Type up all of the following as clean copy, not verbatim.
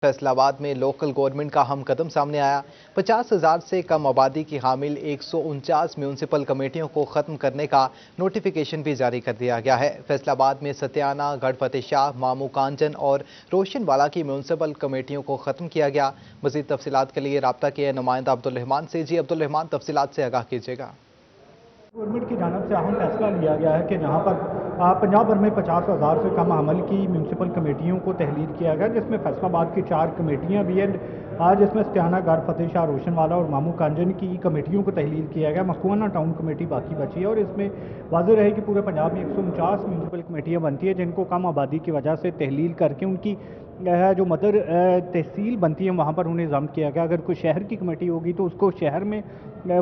फैसलाबाद में local government का अहम कदम सामने आया। 50,000 से कम आबादी की हामिल 149 म्यूनसिपल कमेटियों को खत्म करने का नोटिफिकेशन भी जारी कर दिया गया है। फैसलाबाद में सत्याना, गढ़फतेह शाह, मामू कांचन और रोशनवाला की म्यूनसिपल कमेटियों को खत्म किया गया। मजीद तफसीलात के लिए राब्ता किया नुमाइंदा अब्दुल रहमान से। जी अब्दुल रहमान, तफसीलात से आगाह कीजिएगा। गवर्नमेंट की जानब से अहम फैसला लिया गया है कि जहाँ पर पंजाब भर में 50,000 से कम अमल की म्यूनसिपल कमेटियों को तहलील किया गया, जिसमें फैसलाबाद की 4 कमेटियाँ भी हैं, जिसमें सत्याना, गढ़फतेह शाह, रोशनवाला और मामू कांजन की कमेटियों को तहलील किया गया। मखुआना टाउन कमेटी बाकी बची है और इसमें वाज़ेह रहे कि पूरे पंजाब में 149 म्यूनसिपल कमेटियाँ बनती है, जिनको कम आबादी की वजह से तहलील करके उनकी जो मदर तहसील बनती है वहाँ पर उन्हें जम किया गया। अगर कोई शहर की कमेटी होगी तो उसको शहर में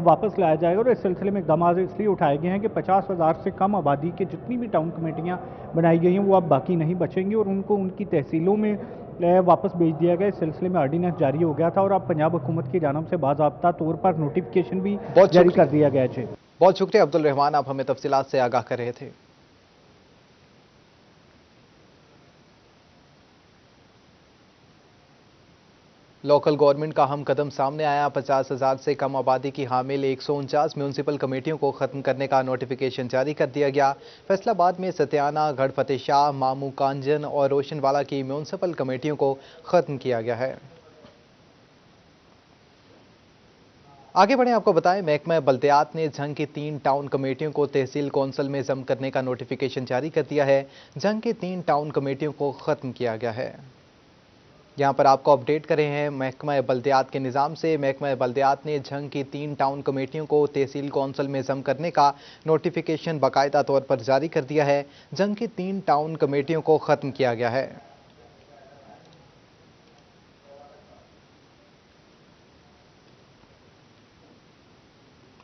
वापस लाया जाएगा और इस सिलसिले में इक़दाम इसलिए उठाए गए हैं कि 50,000 से कम आबादी के जितनी भी टाउन कमेटियाँ बनाई गई हैं वो अब बाकी नहीं बचेंगी और उनको उनकी तहसीलों में वापस भेज दिया गया। इस सिलसिले में आर्डीनेंस जारी हो गया था और अब पंजाब हुकूमत की जानब से बाज़ाब्ता तौर पर नोटिफिकेशन भी जारी कर दिया गया है। बहुत शुक्रिया अब्दुल रहमान, आप हमें तफसीलात से आगाह कर रहे थे। लोकल गवर्नमेंट का अहम कदम सामने आया। 50,000 से कम आबादी की हामिल 149 म्यूनसिपल कमेटियों को खत्म करने का नोटिफिकेशन जारी कर दिया गया। फैसलाबाद में सत्याना, गढ़फतेह शाह, मामू कांजन और रोशनवाला की म्यूनसिपल कमेटियों को खत्म किया गया है। आगे बढ़े, आपको बताएं, महकमा बल्दियात ने जंग की 3 टाउन कमेटियों को तहसील कौंसिल में जम करने का नोटिफिकेशन जारी कर दिया है। जंग की 3 टाउन कमेटियों को खत्म किया गया है। यहाँ पर आपको अपडेट करें हैं महकमा बल्दियात के निज़ाम से। महकमा बल्दियात ने जंग की 3 टाउन कमेटियों को तहसील कौंसिल में जम करने का नोटिफिकेशन बाकायदा तौर पर जारी कर दिया है। जंग की 3 टाउन कमेटियों को ख़त्म किया गया है।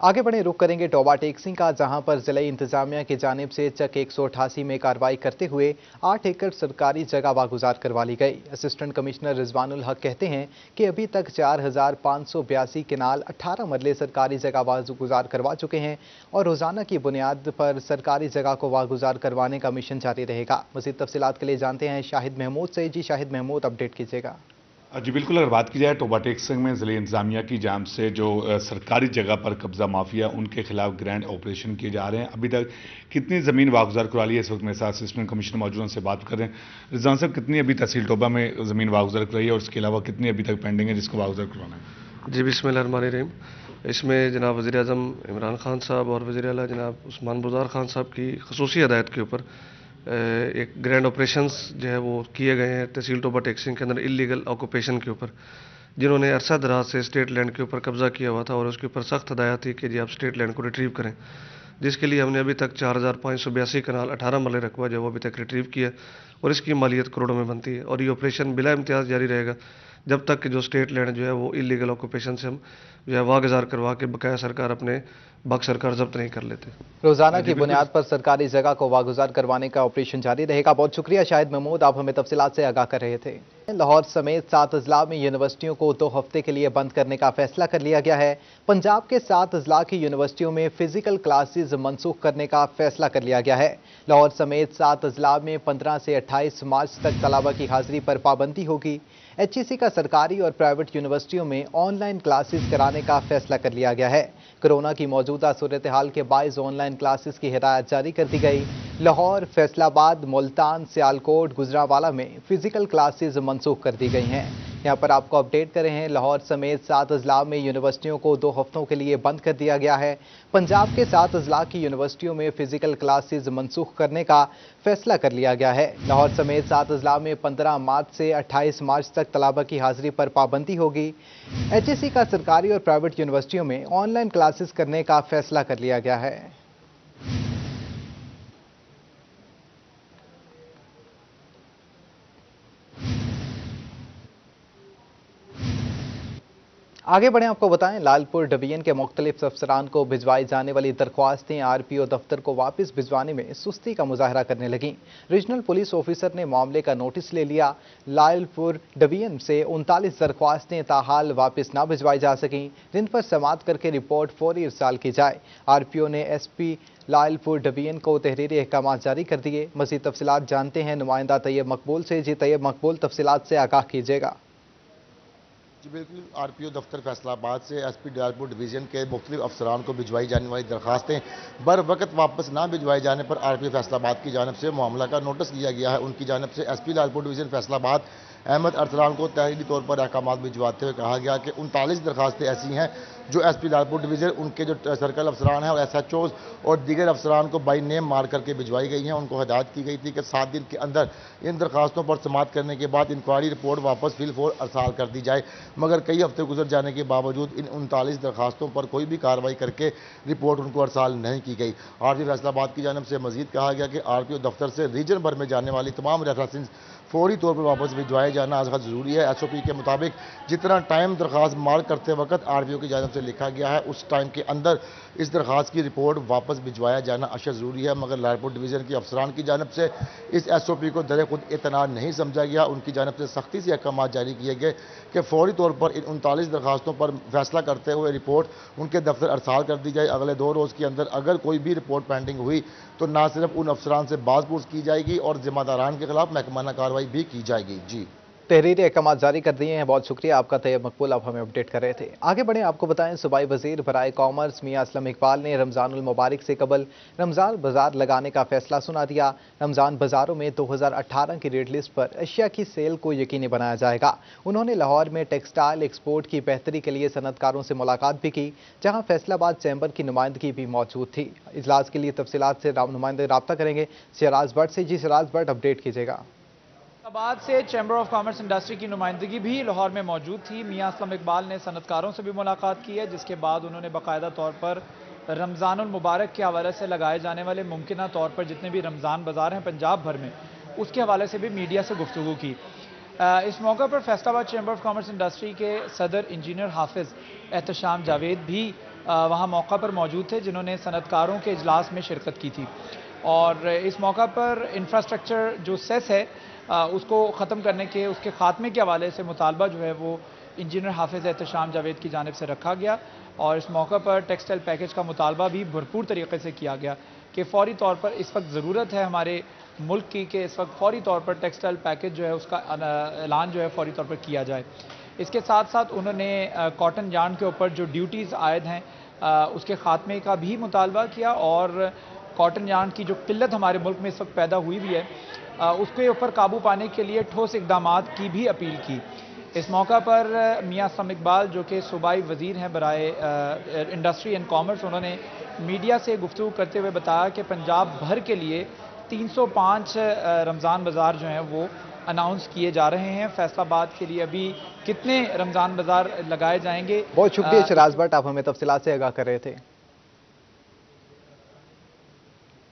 आगे बढ़े, रुख करेंगे टोबा टेक्सिंग का, जहां पर जिला इंतजामिया की जानिब से चक 188 में कार्रवाई करते हुए 8 एकड़ सरकारी जगह वागुजार करवा ली गई। असिस्टेंट कमिश्नर रिजवानुल हक कहते हैं कि अभी तक 4,582 केनाल 18 मरले सरकारी जगह वागुजार करवा चुके हैं और रोजाना की बुनियाद पर सरकारी जगह को वागुजार करवाने का मिशन जारी रहेगा। मज़ीद तफसीलात के लिए जानते हैं शाहिद महमूद से। जी शाहिद महमूद, अपडेट कीजिएगा। जी बिल्कुल, अगर बात की जाए टोबा टेक्सिंग में ज़िले इंतजामिया की जानिब से जो सरकारी जगह पर कब्जा माफिया उनके खिलाफ ग्रैंड ऑपरेशन किए जा रहे हैं। अभी तक कितनी ज़मीन वागुजार करवा ली है, इस वक्त मेरे साथ असिस्टेंट कमिश्नर मौजूद, उनसे बात कर रहे हैं। रिजवान साहब, कितनी अभी तहसील टोबा में ज़मीन वागुजार कराई है और इसके अलावा कितनी अभी तक पेंडिंग है जिसको वागुजार करवाना है? जी बिस्मिल्लाहिर्रहमानिर्रहीम। इसमें जनाब वज़ीर आज़म इमरान खान साहब और वज़ीर आला जनाब उस्मान बुज़दार खान साहब की खसूसी हदायत के ऊपर एक ग्रैंड ऑपरेशंस जो है वो किए गए हैं तहसील टोबा टेक्सिंग के अंदर इलीगल ऑक्यूपेशन के ऊपर, जिन्होंने अरसा दराज से स्टेट लैंड के ऊपर कब्जा किया हुआ था और उसके ऊपर सख्त हदायत थी कि जी आप स्टेट लैंड को रिट्रीव करें, जिसके लिए हमने अभी तक 4,582 कनाल 18 मरले रकबा जो वो अभी तक रिट्रीव किया और इसकी मालियत करोड़ों में बनती है। और ये ऑपरेशन बिला इम्तियाज़ जारी रहेगा जब तक कि जो स्टेट लैंड जो है वो इलीगल ऑक्यूपेशन से हम जो है वागुजार करवा के बकाया सरकार अपने बक सरकार जब्त नहीं कर लेते। रोजाना की बुनियाद पर सरकारी जगह को वागुजार करवाने का ऑपरेशन जारी रहेगा। बहुत शुक्रिया शाहिद महमूद, आप हमें तफसीलात से आगाह कर रहे थे। लाहौर समेत 7 अजला में यूनिवर्सिटियों को 2 हफ्ते के लिए बंद करने का फैसला कर लिया गया है। पंजाब के 7 अजला की यूनिवर्सिटियों में फिजिकल क्लासेज मनसूख करने का फैसला कर लिया गया है। लाहौर समेत 7 अजला में 15 से 28 मार्च तक तलबा की हाजिरी पर पाबंदी होगी। HEC का सरकारी और प्राइवेट यूनिवर्सिटियों में ऑनलाइन क्लासेस कराने का फैसला कर लिया गया है। कोरोना की मौजूदा सूरत हाल के बायस ऑनलाइन क्लासेस की हिदायत जारी कर दी गई। लाहौर, फैसलाबाद, मुल्तान, सियालकोट, गुजरांवाला में फिजिकल क्लासेस मनसूख कर दी गई हैं। यहाँ पर आपको अपडेट करें हैं, लाहौर समेत 7 अजला में यूनिवर्सिटियों को 2 हफ्तों के लिए बंद कर दिया गया है। पंजाब के 7 अजला की यूनिवर्सिटियों में फिजिकल क्लासेस मनसूख करने का फैसला कर लिया गया है। लाहौर समेत 7 अजला में 15 मार्च से 28 मार्च तक तलबा की हाजिरी पर पाबंदी होगी। HEC का सरकारी और प्राइवेट यूनिवर्सिटियों में ऑनलाइन क्लासेस करने का फैसला कर लिया गया है। आगे बढ़े, आपको बताएं, लालपुर डिवीजन के मुख्तलिफ अफसरान को भिजवाई जाने वाली दरख्वास्तें RPO दफ्तर को वापस भिजवाने में सुस्ती का मुजाहरा करने लगीं। रीजनल पुलिस ऑफिसर ने मामले का नोटिस ले लिया। लालपुर डिवीजन से 39 दरख्वास्तें ताहाल वापस ना भिजवाई जा सकें, जिन पर समाअत करके रिपोर्ट फौरी इरसाल की जाए। RPO ने SP लालपुर डिवीजन को तहरीरी अहकाम जारी कर दिए। मज़ीद तफसीलात जानते हैं नुमाइंदा तैयब मकबूल से। जी तैयब मकबूल, तफसीलात से आगाह कीजिएगा। जी बिल्कुल, आरपीओ दफ्तर फैसलाबाद से एसपी दियालपुर डिवीजन के मुख्तलिफ अफसरान को भिजवाई जाने वाली दरखास्तें बर वक्त वापस ना भिजवाए जाने पर आरपीओ फैसलाबाद की जानब से मामला का नोटिस लिया गया है। उनकी जानब से एसपी दियालपुर डिवीजन फैसलाबाद अहमद अरसलान को तहरीरी तौर पर अहकाम भिजवाते हुए कहा गया कि 39 दरखास्तें ऐसी हैं जो एसपी दियालपुर डिवीजन, उनके जो सर्कल अफसरान हैं और एसएचओज और दीगर अफसरान को बाई नेम मार करके भिजवाई गई हैं। उनको हिदायत की गई थी कि 7 दिन के अंदर इन दरखास्तों पर समाअत करने के बाद इंक्वायरी रिपोर्ट वापस फिल फोर अरसाल कर दी जाए, मगर कई हफ्ते गुजर जाने के बावजूद इन 39 दरखास्तों पर कोई भी कार्रवाई करके रिपोर्ट उनको अरसाल नहीं की गई। आरपीओ फैसलाबाद की जानब से मजीद कहा गया कि आरपीओ दफ्तर से रीजन भर में जाने वाली तमाम रेफरेंसेस फौरी तौर पर वापस भिजवाए जाना आज ज़रूरी है। एसओपी के मुताबिक जितना टाइम दरखास्त मार्क करते वक्त आरपीओ की जानब से लिखा गया है, उस टाइम के अंदर इस दरखास्त की रिपोर्ट वापस भिजवाया जाना अशद ज़रूरी है, मगर लालपुर डिवीज़न के अफसरान की जानब से इस एसओपी को दर खुद इतना नहीं समझा गया। उनकी जानब से सख्ती से अहकाम जारी किए गए कि फौरी तौर पर इन 39 दरखास्तों पर फैसला करते हुए रिपोर्ट उनके दफ्तर अरसाल कर दी जाए। अगले 2 रोज़ के अंदर अगर कोई भी रिपोर्ट पेंडिंग हुई तो ना सिर्फ उन अफसरान से बाज़पुर्स की जाएगी और जिम्मेदारान के खिलाफ महकमाना कार्रवाई भी की जाएगी। जी, तहरीरी अहकाम जारी कर दिए हैं। बहुत शुक्रिया आपका तैयब मकबूल, आप हमें अपडेट कर रहे थे। आगे बढ़े, आपको बताएं सूबाई वजीर बराए कॉमर्स मियां असलम इकबाल ने रमजानुल मुबारक से कबल रमजान बाजार लगाने का फैसला सुना दिया। रमजान बाजारों में 2018 की रेट लिस्ट पर अशिया की सेल को यकीनी बनाया जाएगा। उन्होंने लाहौर में टेक्सटाइल एक्सपोर्ट की बेहतरी के लिए सनतकारों से मुलाकात भी की, जहाँ फैसलाबाद चैम्बर की नुमाइंदगी भी मौजूद थी। इजलास के लिए तफसीलात से नुमाइंदे रब्ता करेंगे सिराज भट्ट से। जी सिराज भट्ट, अपडेट कीजिएगा। फैसलाबाद से चैम्बर ऑफ कॉमर्स इंडस्ट्री की नुमाइंदगी भी लाहौर में मौजूद थी। मियां असलम इकबाल ने सनतकारों से भी मुलाकात की है, जिसके बाद उन्होंने बाकायदा तौर पर रमज़ानुल मुबारक के हवाले से लगाए जाने वाले मुमकिना तौर पर जितने भी रमज़ान बाज़ार हैं पंजाब भर में, उसके हवाले से भी मीडिया से गुफ्तगू की। इस मौके पर Faisalabad chamber of commerce industry के सदर इंजीनियर हाफिज़ एहतशाम जावेद भी वहाँ मौका पर मौजूद थे, जिन्होंने सनतकारों के इजलास में शिरकत की थी। और इस मौका पर इंफ्रास्ट्रक्चर जो सेस है उसको ख़त्म करने के, उसके ख़ात्मे के हवाले से मुतालबा जो है वो इंजीनियर हाफिज़ एहतशाम जावेद की जानिब से रखा गया। और इस मौके पर टेक्सटाइल पैकेज का मुतालबा भी भरपूर तरीके से किया गया कि फ़ौरी तौर पर इस वक्त ज़रूरत है हमारे मुल्क की कि इस वक्त फ़ौरी तौर पर टेक्सटाइल पैकेज जो है उसका ऐलान जो है फ़ौरी तौर पर किया जाए। इसके साथ साथ उन्होंने कॉटन यार्न के ऊपर जो ड्यूटीज़ आयद हैं उसके ख़ात्मे का भी मुतालबा किया और कॉटन यार्न की जो किल्लत हमारे मुल्क में इस वक्त पैदा हुई भी है उसके ऊपर काबू पाने के लिए ठोस इकदामात की भी अपील की। इस मौका पर मियां असलम इकबाल जो कि सूबाई वज़ीर हैं बराए इंडस्ट्री एंड कॉमर्स, उन्होंने मीडिया से गुफ्तगू करते हुए बताया कि पंजाब भर के लिए 305 रमज़ान बाज़ार जो हैं वो अनाउंस किए जा रहे हैं। फैसलाबाद के लिए अभी कितने रमज़ान बाज़ार लगाए जाएंगे। बहुत शुक्रिया सिराज भट्ट, आप हमें तफसीलात से आगाह कर रहे थे।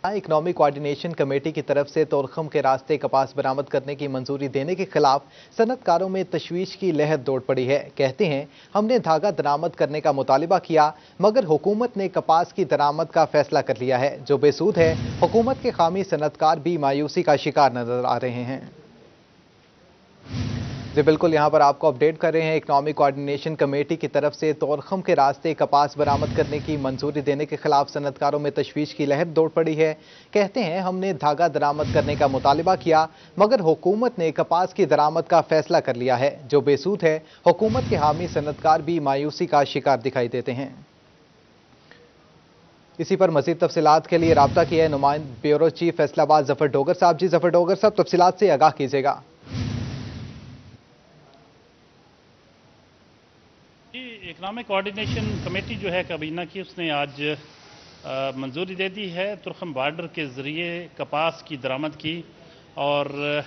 इकनॉमिक कोऑर्डिनेशन कमेटी की तरफ से तोरखम के रास्ते कपास बरामद करने की मंजूरी देने के खिलाफ सनतकारों में तशवीश की लहर दौड़ पड़ी है। कहते हैं हमने धागा दरामद करने का मुतालिबा किया, मगर हुकूमत ने कपास की दरामद का फैसला कर लिया है जो बेसूद है। हुकूमत के खामी सनतकार भी मायूसी का शिकार नजर आ रहे हैं। जी बिल्कुल, यहाँ पर आपको अपडेट कर रहे हैं। इकनॉमिक कोऑर्डिनेशन कमेटी की तरफ से तोरखम के रास्ते कपास बरामद करने की मंजूरी देने के खिलाफ सनतकारों में तशवीश की लहर दौड़ पड़ी है। कहते हैं हमने धागा दरामद करने का मुतालिबा किया, मगर हुकूमत ने कपास की दरामद का फैसला कर लिया है जो बेसूद है। हुकूमत के हामी सनतकार भी मायूसी का शिकार दिखाई देते हैं। इसी पर मजीद तफसीलात के लिए रब्ता किया है नुमाइंद ब्यूरो चीफ फैसलाबाद जफर डोगर साहब। जी जफर डोगर साहब, तफसीलात से आगाह कीजिएगा। इकनॉमिक कोऑर्डिनेशन कमेटी जो है काबीना की, उसने आज मंजूरी दे दी है तुरखम बॉर्डर के ज़रिए कपास की दरामद की। और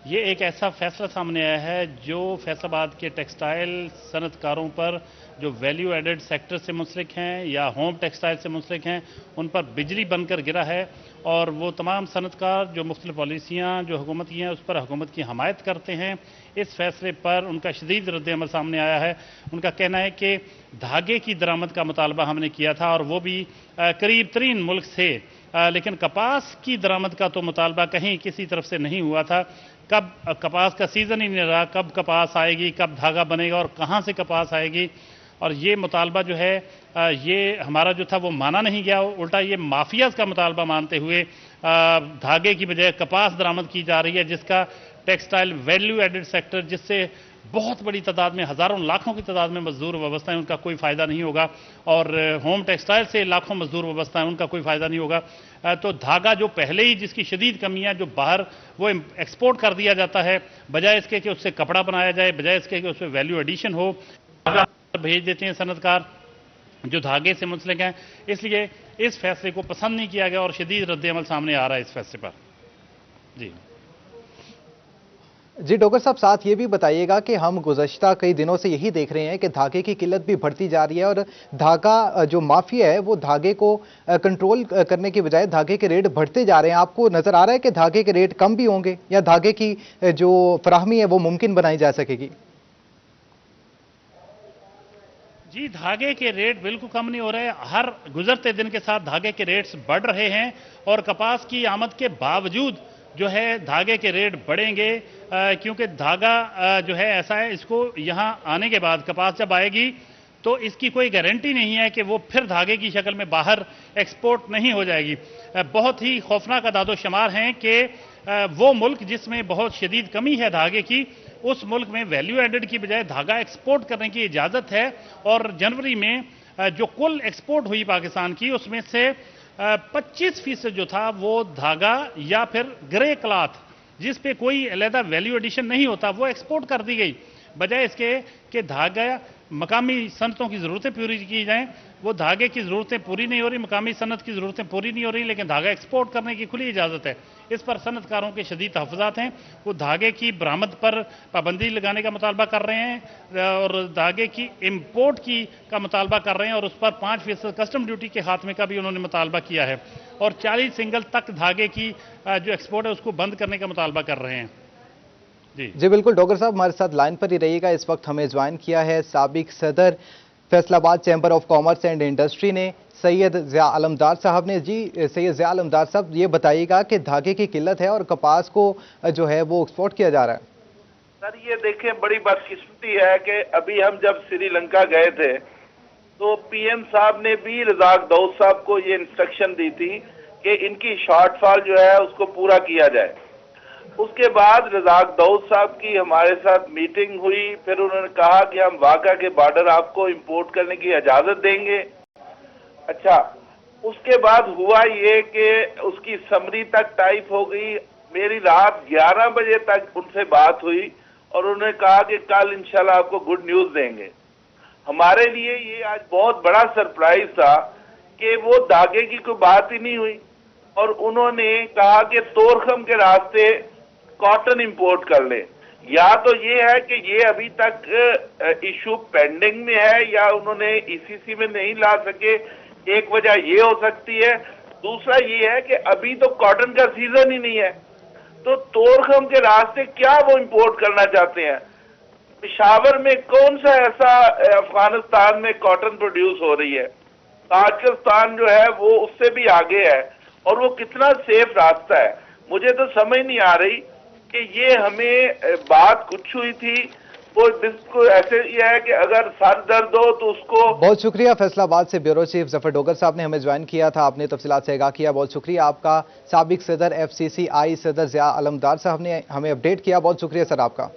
ये एक ऐसा फैसला सामने आया है जो फैसलाबाद के टेक्सटाइल सनतकारों पर जो वैल्यू एडेड सेक्टर से मुंसलिक हैं या होम टेक्सटाइल से मुंसलिक हैं, उन पर बिजली बनकर गिरा है। और वो तमाम सनतकार जो मुख्तलिफ पॉलिसियाँ जो हुकूमत की हैं उस पर हुकूमत की हमायत करते हैं। इस फैसले पर उनका शदीद रद्द-ए-अमल सामने आया है। उनका कहना है कि धागे की दरामद का मुतालबा हमने किया था और वो भी करीब तरीन मुल्क से, लेकिन कपास की दरामद का तो मुतालबा कहीं किसी तरफ से नहीं हुआ था। कब कपास का सीज़न ही नहीं रहा, कब कपास आएगी, कब धागा बनेगा और कहाँ से कपास आएगी। और ये मुतालबा जो है ये हमारा जो था वो माना नहीं गया, उल्टा ये माफियाज का मुतालबा मानते हुए धागे की बजाय कपास दरामद की जा रही है, जिसका टेक्सटाइल वैल्यू एडेड सेक्टर, जिससे बहुत बड़ी तादाद में, हज़ारों लाखों की तादाद में मजदूर व्यवस्था है, उनका कोई फ़ायदा नहीं होगा। और होम टेक्सटाइल से लाखों मजदूर व्यवस्था है, उनका कोई फ़ायदा नहीं होगा। तो धागा जो पहले ही जिसकी शदीद कमी है, जो बाहर वो एक्सपोर्ट कर दिया जाता है, बजाय इसके कि उससे कपड़ा बनाया जाए, बजाय इसके कि उसमें वैल्यू एडिशन हो, धागा भेज देते हैं सनतकार जो धागे से मुंसलिक हैं। इसलिए इस फैसले को पसंद नहीं किया गया और शदीद रद्द-ए-अमल सामने आ रहा है इस फैसले पर। जी डॉक्टर साहब, साथ ये भी बताइएगा कि हम गुज़श्ता कई दिनों से यही देख रहे हैं कि धागे की किल्लत भी बढ़ती जा रही है और धागा जो माफिया है वो धागे को कंट्रोल करने की बजाय धागे के रेट बढ़ते जा रहे हैं। आपको नजर आ रहा है कि धागे के रेट कम भी होंगे या धागे की जो फराहमी है वो मुमकिन बनाई जा सकेगी? जी, धागे के रेट बिल्कुल कम नहीं हो रहे। हर गुजरते दिन के साथ धागे के रेट्स बढ़ रहे हैं और कपास की आमद के बावजूद जो है धागे के रेट बढ़ेंगे, क्योंकि धागा जो है ऐसा है, इसको यहाँ आने के बाद कपास जब आएगी तो इसकी कोई गारंटी नहीं है कि वो फिर धागे की शक्ल में बाहर एक्सपोर्ट नहीं हो जाएगी। बहुत ही खौफनाक अदाद-ओ-शुमार हैं कि वो मुल्क जिसमें बहुत शदीद कमी है धागे की, उस मुल्क में वैल्यू एडेड की बजाय धागा एक्सपोर्ट करने की इजाज़त है। और जनवरी में जो कुल एक्सपोर्ट हुई पाकिस्तान की, उसमें से 25% जो था वो धागा या फिर ग्रे क्लॉथ, जिस पे कोई अलहदा वैल्यू एडिशन नहीं होता, वो एक्सपोर्ट कर दी गई। बजाय इसके कि धागा मकामी सनतों की ज़रूरतें पूरी की जाएं, वो धागे की ज़रूरतें पूरी नहीं हो रही, मकामी सनत की ज़रूरतें पूरी नहीं हो रही, लेकिन धागा एक्सपोर्ट करने की खुली इजाज़त है। इस पर सनतकारों के शदीद तहफ़्फ़ुज़ात हैं। वो धागे की बरामद पर पाबंदी लगाने का मुतालबा कर रहे हैं और धागे की इम्पोर्ट की का मुतालबा कर रहे हैं और उस पर 5% कस्टम ड्यूटी के खात्मे का भी उन्होंने मुतालबा किया है और 40 सिंगल तक धागे की जो एक्सपोर्ट है उसको बंद करने का मुतालबा कर रहे हैं। जी बिल्कुल, डॉक्टर साहब हमारे साथ लाइन पर ही रहिएगा। इस वक्त हमें ज्वाइन किया है साबिक सदर Faisalabad chamber of commerce and industry ने, सैयद ज़िया अलमदार साहब ने। जी सैयद ज़िया अलमदार साहब, ये बताइएगा कि धागे की किल्लत है और कपास को जो है वो एक्सपोर्ट किया जा रहा है। सर ये देखें, बड़ी बदकिस्मती है कि अभी हम जब श्रीलंका गए थे तो पीएम साहब ने भी रज़ाक दाऊद साहब को ये इंस्ट्रक्शन दी थी कि इनकी शॉर्टफॉल जो है उसको पूरा किया जाए। उसके बाद रज़ाक दाऊद साहब की हमारे साथ मीटिंग हुई, फिर उन्होंने कहा कि हम वाक़ा के बॉर्डर आपको इंपोर्ट करने की इजाज़त देंगे। अच्छा, उसके बाद हुआ ये कि उसकी समरी तक टाइप हो गई। मेरी रात 11 बजे तक उनसे बात हुई और उन्होंने कहा कि कल इंशाल्लाह आपको गुड न्यूज़ देंगे। हमारे लिए ये आज बहुत बड़ा सरप्राइज था कि वो धागे की कोई बात ही नहीं हुई और उन्होंने कहा कि तोरखम के रास्ते कॉटन इंपोर्ट कर ले। या तो ये है कि ये अभी तक इशू पेंडिंग में है या उन्होंने ईसीसी में नहीं ला सके, एक वजह ये हो सकती है। दूसरा ये है कि अभी तो कॉटन का सीजन ही नहीं है, तो तोरखम के रास्ते क्या वो इंपोर्ट करना चाहते हैं? पेशावर में कौन सा ऐसा अफगानिस्तान में कॉटन प्रोड्यूस हो रही है? पाकिस्तान जो है वो उससे भी आगे है और वो कितना सेफ रास्ता है? मुझे तो समझ नहीं आ रही कि ये हमें बात कुछ हुई थी, वो बिल्कुल ऐसे ही है कि अगर सर दर्द हो तो उसको। बहुत शुक्रिया, फैसलाबाद से ब्यूरो चीफ जफर डोगर साहब ने हमें ज्वाइन किया था, आपने तफसीलात से आगाह किया। बहुत शुक्रिया आपका। साबिक सदर FCCI सदर ज़िया अलमदार साहब ने हमें अपडेट किया, बहुत शुक्रिया सर आपका।